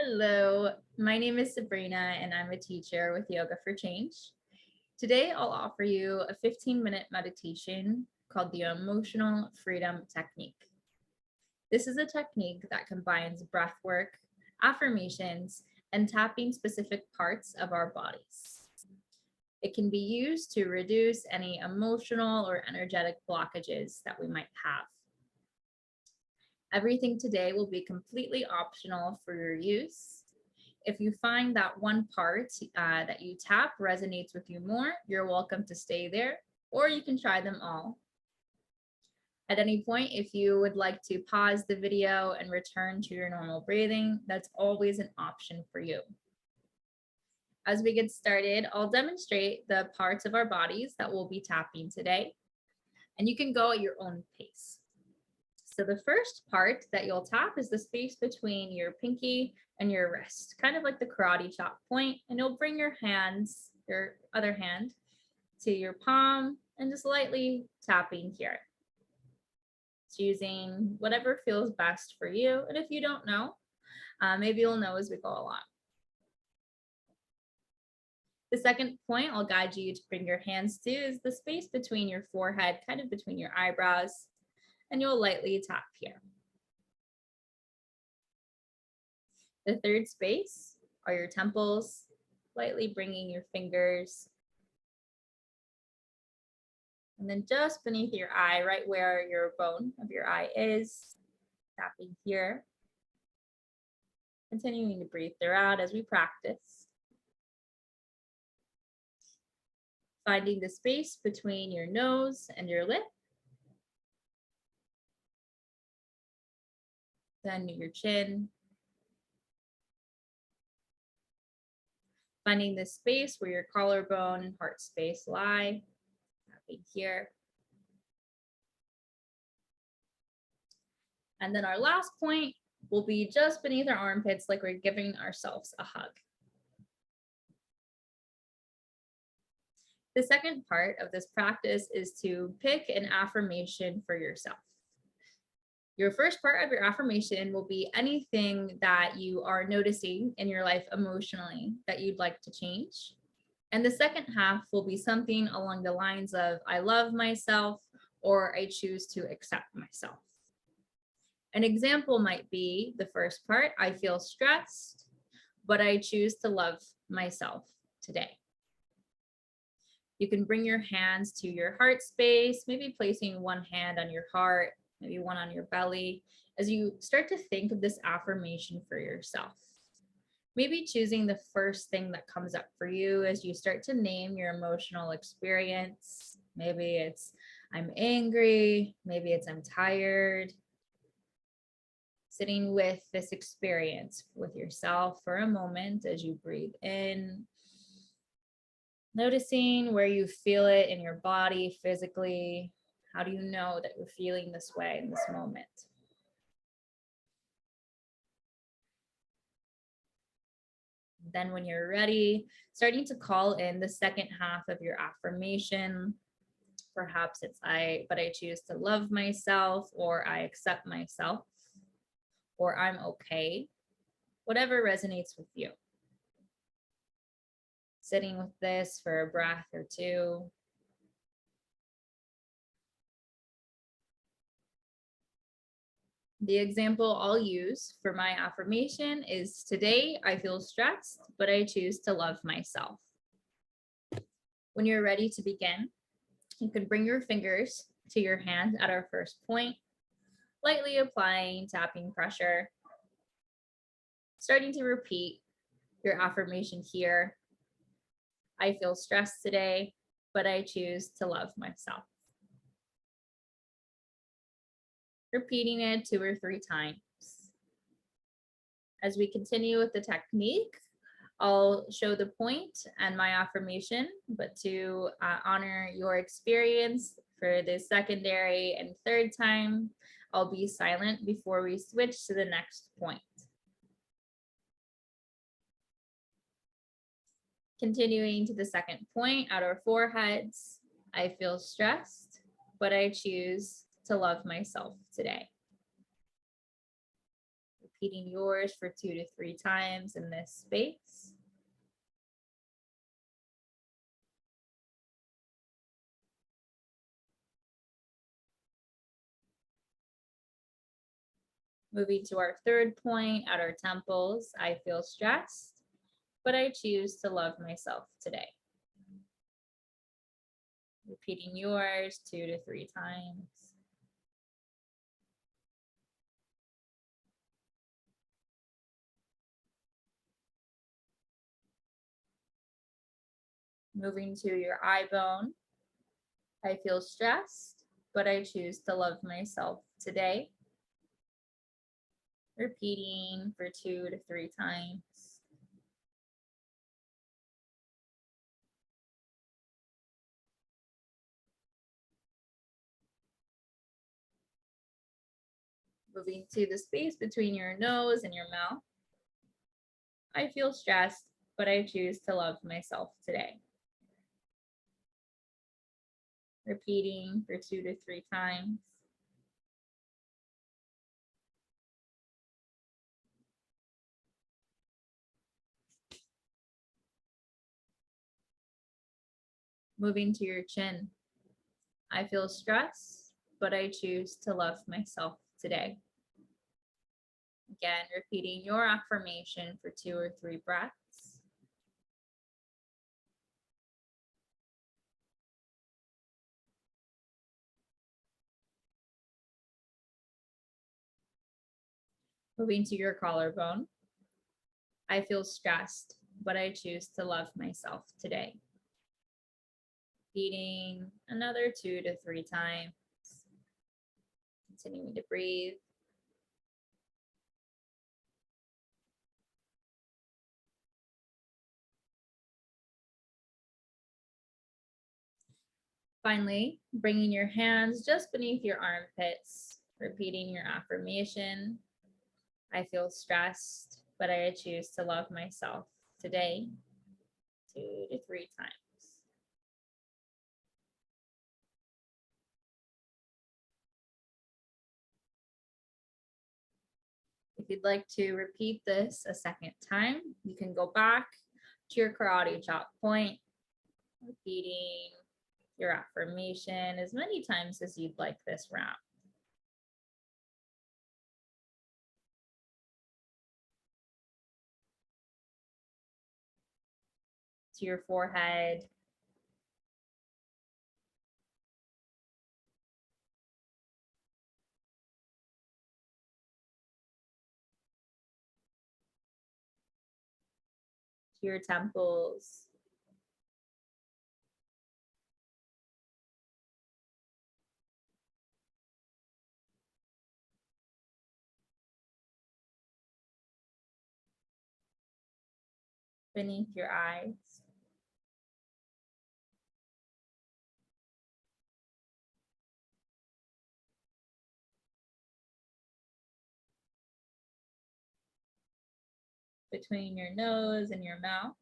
Hello, my name is Sabrina and I'm a teacher with Yoga for Change. Today I'll offer you a 15-minute meditation called the Emotional Freedom Technique. This is a technique that combines breath work, affirmations, and tapping specific parts of our bodies. It can be used to reduce any emotional or energetic blockages that we might have. Everything today will be completely optional for your use. If you find that one part that you tap resonates with you more, you're welcome to stay there, or you can try them all. At any point, if you would like to pause the video and return to your normal breathing, that's always an option for you. As we get started, I'll demonstrate the parts of our bodies that we'll be tapping today, and you can go at your own pace. So the first part that you'll tap is the space between your pinky and your wrist, kind of like the karate chop point, and you'll bring your hands, your other hand, to your palm and just lightly tapping here. Choosing whatever feels best for you, and if you don't know, maybe you'll know as we go along. The second point I'll guide you to bring your hands to is the space between your forehead, kind of between your eyebrows, and you'll lightly tap here. The third space are your temples, lightly bringing your fingers. And then just beneath your eye, right where your bone of your eye is, tapping here. Continuing to breathe throughout as we practice. Finding the space between your nose and your lip. Then your chin. Finding the space where your collarbone and heart space lie, tapping here. And then our last point will be just beneath our armpits, like we're giving ourselves a hug. The second part of this practice is to pick an affirmation for yourself. Your first part of your affirmation will be anything that you are noticing in your life emotionally that you'd like to change. And the second half will be something along the lines of, I love myself, or I choose to accept myself. An example might be the first part, I feel stressed, but I choose to love myself today. You can bring your hands to your heart space, maybe placing one hand on your heart, maybe one on your belly, as you start to think of this affirmation for yourself. Maybe choosing the first thing that comes up for you as you start to name your emotional experience. Maybe it's, I'm angry, maybe it's, I'm tired. Sitting with this experience with yourself for a moment as you breathe in. Noticing where you feel it in your body physically. How do you know that you're feeling this way in this moment? Then when you're ready, starting to call in the second half of your affirmation. Perhaps it's but I choose to love myself, or I accept myself, or I'm okay. Whatever resonates with you. Sitting with this for a breath or two. The example I'll use for my affirmation is, today I feel stressed, but I choose to love myself. When you're ready to begin, you can bring your fingers to your hand at our first point, lightly applying tapping pressure. Starting to repeat your affirmation here. I feel stressed today, but I choose to love myself. Repeating it 2 or 3 times. As we continue with the technique, I'll show the point and my affirmation, but to honor your experience for the secondary and third time, I'll be silent before we switch to the next point. Continuing to the second point at our foreheads, I feel stressed, but I choose to love myself today. repeating yours for 2 to 3 times in this space. Moving to our third point at our temples, I feel stressed, but I choose to love myself today. Repeating yours 2 to 3 times. Moving to your eye bone, I feel stressed, but I choose to love myself today. Repeating for 2 to 3 times. Moving to the space between your nose and your mouth. I feel stressed, but I choose to love myself today. Repeating for 2 to 3 times. Moving to your chin. I feel stressed, but I choose to love myself today. Again, repeating your affirmation for 2 or 3 breaths. Moving to your collarbone. I feel stressed, but I choose to love myself today. Repeating another 2 to 3 times. Continuing to breathe. Finally, bringing your hands just beneath your armpits, repeating your affirmation. I feel stressed, but I choose to love myself today 2 to 3 times. If you'd like to repeat this a second time, you can go back to your karate chop point, repeating your affirmation as many times as you'd like this round. To your forehead, to your temples, beneath your eyes, between your nose and your mouth,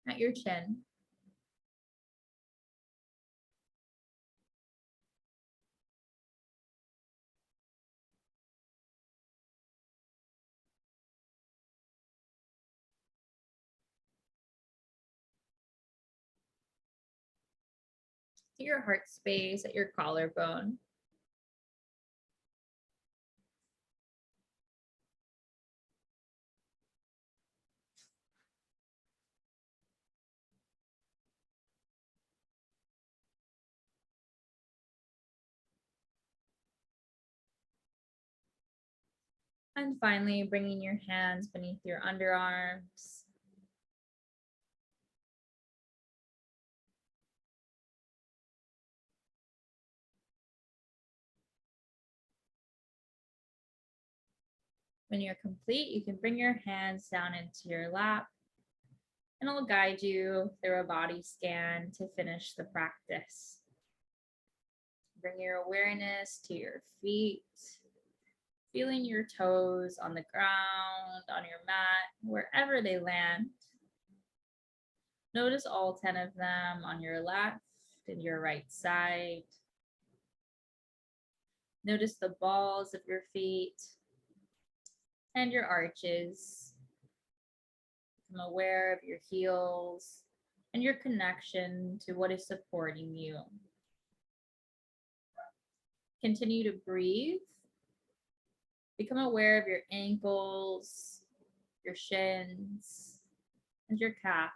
at your chin, to your heart space, at your collarbone, and finally bringing your hands beneath your underarms. When you're complete, you can bring your hands down into your lap, and I'll guide you through a body scan to finish the practice. Bring your awareness to your feet, Feeling your toes on the ground, on your mat, wherever they land. Notice all 10 of them on your left and your right side. Notice the balls of your feet and your arches. Become aware of your heels and your connection to what is supporting you. Continue to breathe. Become aware of your ankles, your shins, and your calves.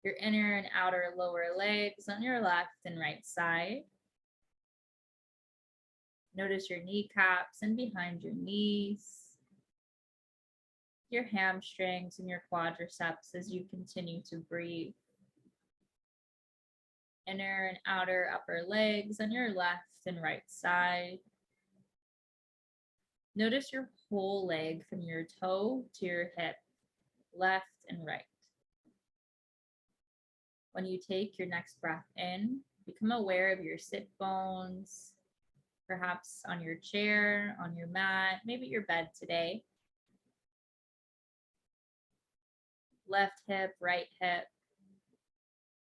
Your inner and outer lower legs on your left and right side. Notice your kneecaps and behind your knees, your hamstrings and your quadriceps as you continue to breathe. Inner and outer upper legs on your left and right side. Notice your whole leg from your toe to your hip, left and right. When you take your next breath in, become aware of your sit bones, perhaps on your chair, on your mat, maybe your bed today. Left hip, right hip.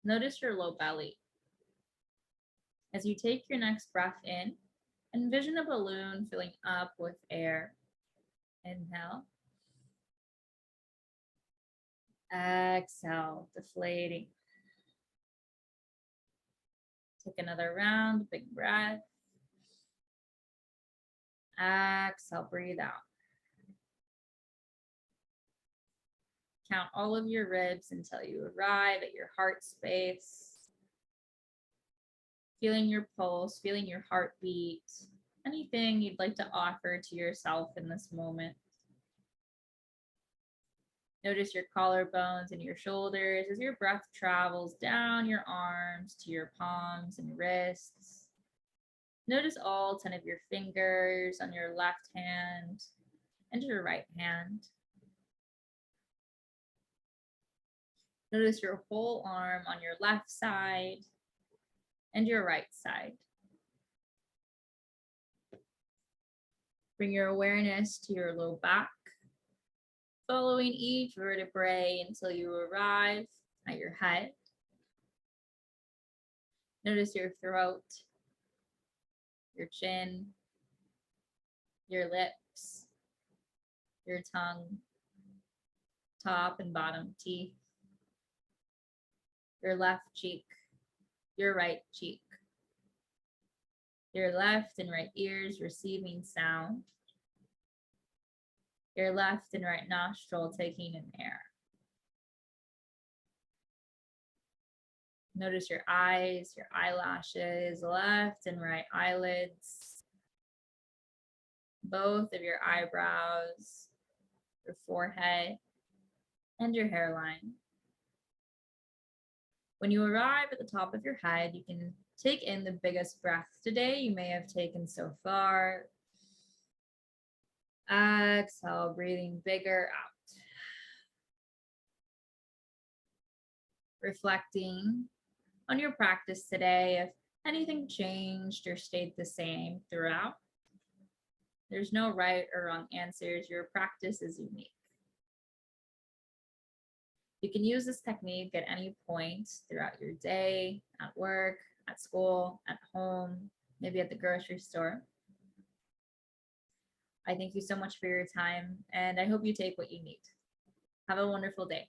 Notice your low belly. As you take your next breath in, envision a balloon filling up with air. Inhale. Exhale, deflating. Take another round, big breath. Exhale, breathe out. Count all of your ribs until you arrive at your heart space. Feeling your pulse, feeling your heartbeat, anything you'd like to offer to yourself in this moment. Notice your collarbones and your shoulders as your breath travels down your arms to your palms and wrists. Notice all 10 of your fingers on your left hand and your right hand. Notice your whole arm on your left side and your right side. Bring your awareness to your low back, following each vertebrae until you arrive at your head. Notice your throat, your chin, your lips, your tongue, top and bottom teeth, your left cheek, your right cheek, your left and right ears receiving sound, your left and right nostril taking in air. Notice your eyes, your eyelashes, left and right eyelids, both of your eyebrows, your forehead, and your hairline. When you arrive at the top of your head, you can take in the biggest breath today you may have taken so far. Exhale, breathing bigger out. Reflecting on your practice today, if anything changed or stayed the same throughout. There's no right or wrong answers. Your practice is unique. You can use this technique at any point throughout your day, at work, at school, at home, maybe at the grocery store. I thank you so much for your time, and I hope you take what you need. Have a wonderful day.